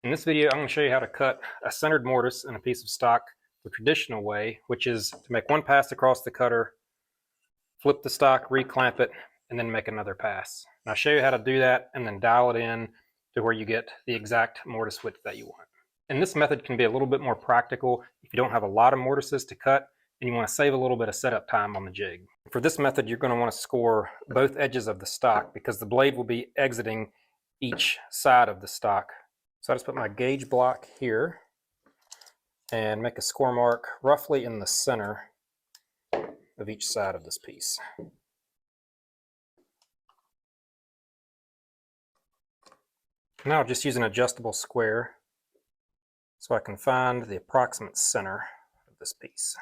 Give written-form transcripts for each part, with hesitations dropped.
In this video, I'm going to show you how to cut a centered mortise in a piece of stock the traditional way, which is to make one pass across the cutter, flip the stock, reclamp it, and then make another pass. And I'll show you how to do that and then dial it in to where you get the exact mortise width that you want. And this method can be a little bit more practical if you don't have a lot of mortises to cut and you want to save a little bit of setup time on the jig. For this method, you're going to want to score both edges of the stock because the blade will be exiting each side of the stock. So I just put my gauge block here and make a score mark roughly in the center of each side of this piece. Now I'll just use an adjustable square so I can find the approximate center of this piece.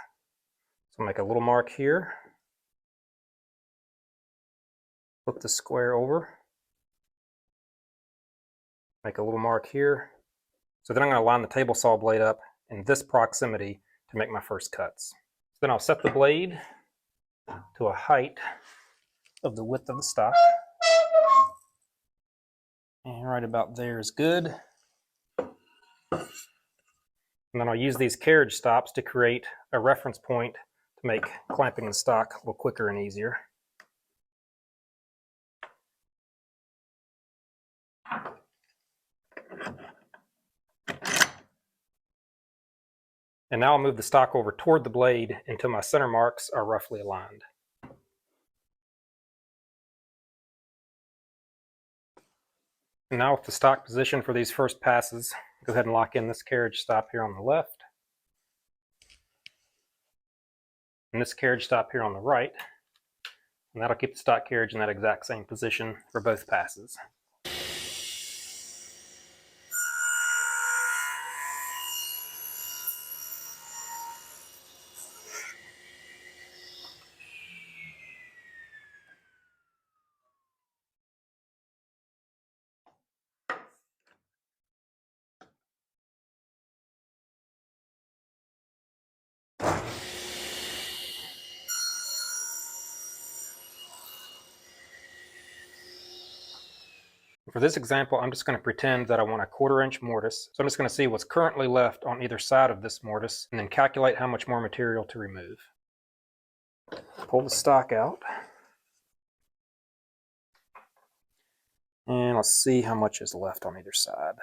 So I'll make a little mark here, flip the square over, make a little mark here. So then I'm going to line the table saw blade up in this proximity to make my first cuts. So then I'll set the blade to a height of the width of the stock. And right about there is good. And then I'll use these carriage stops to create a reference point to make clamping the stock a little quicker and easier. And now I'll move the stock over toward the blade until my center marks are roughly aligned. And now with the stock position for these first passes, go ahead and lock in this carriage stop here on the left, and this carriage stop here on the right, and that'll keep the stock carriage in that exact same position for both passes. For this example, I'm just going to pretend that I want a 1/4 inch mortise. So I'm just going to see what's currently left on either side of this mortise and then calculate how much more material to remove. Pull the stock out. And let's see how much is left on either side.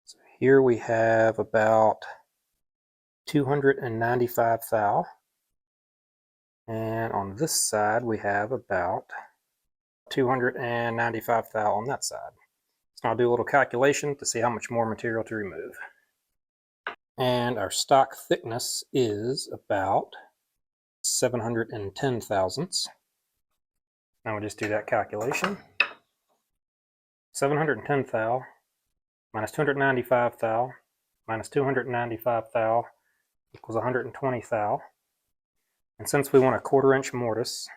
So here we have about 295 thou. And on this side we have about 295 thou on that side. So I'll do a little calculation to see how much more material to remove. And our stock thickness is about 710 thousandths. Now we'll just do that calculation. 710 thou minus 295 thou minus 295 thou equals 120 thou. And since we want a 1/4 inch mortise,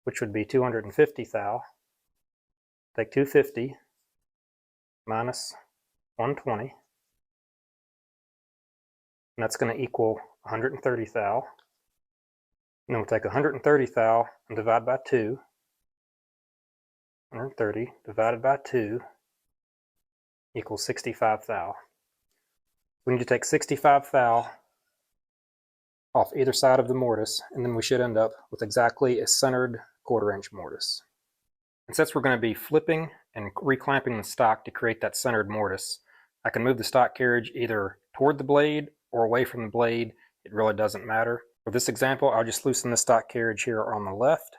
which would be 250 thou, take 250 minus 120, and that's going to equal 130 thou. And then we'll take 130 thou and divide by 2. 130 divided by 2 equals 65 thou. We need to take 65 thou off either side of the mortise, and then we should end up with exactly a centered 1/4 inch mortise. And since we're going to be flipping and reclamping the stock to create that centered mortise, I can move the stock carriage either toward the blade or away from the blade. It really doesn't matter. For this example, I'll just loosen the stock carriage here on the left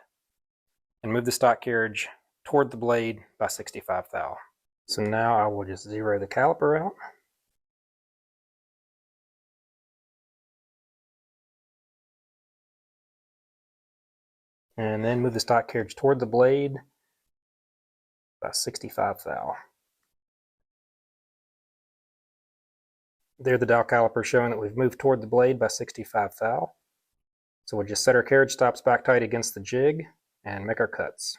and move the stock carriage toward the blade by 65 thou. So now I will just zero the caliper out. And then move the stock carriage toward the blade by 65 thou. There the dial caliper showing that we've moved toward the blade by 65 thou. So we'll just set our carriage stops back tight against the jig and make our cuts.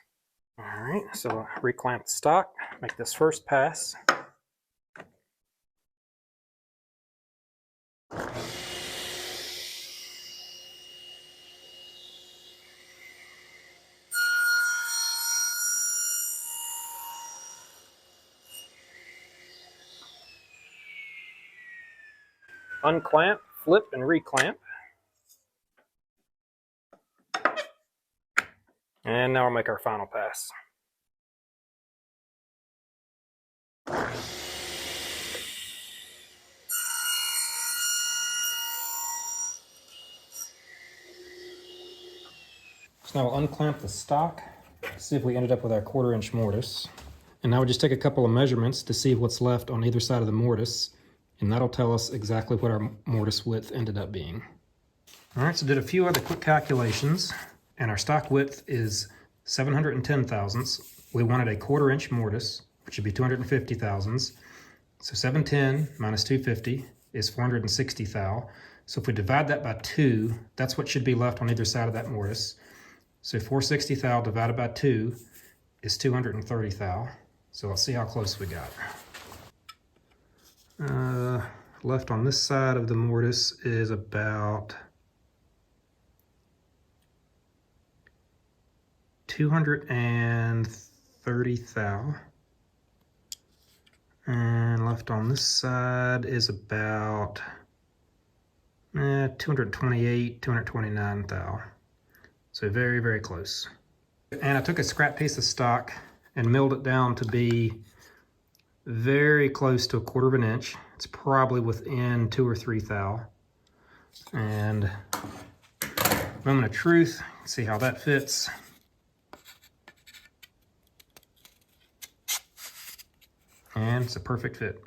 Alright, so reclamp the stock, make this first pass. unclamp, flip, and reclamp. And now we'll make our final pass. So now we'll unclamp the stock, see if we ended up with our 1/4-inch mortise. And now we just take a couple of measurements to see what's left on either side of the mortise, and that'll tell us exactly what our mortise width ended up being. All right, so did a few other quick calculations, and our stock width is 710 thousandths. We wanted a 1/4-inch mortise, which would be 250 thousandths. So 710 minus 250 is 460 thou. So if we divide that by 2, that's what should be left on either side of that mortise. So 460 thou divided by 2 is 230 thou. So let's see how close we got. Left on this side of the mortise is about 230 thou. And left on this side is about 228, 229 thou. So very, very close. And I took a scrap piece of stock and milled it down to be very close to 1/4 inch. It's probably within 2 or 3 thou. And moment of truth, see how that fits. And it's a perfect fit.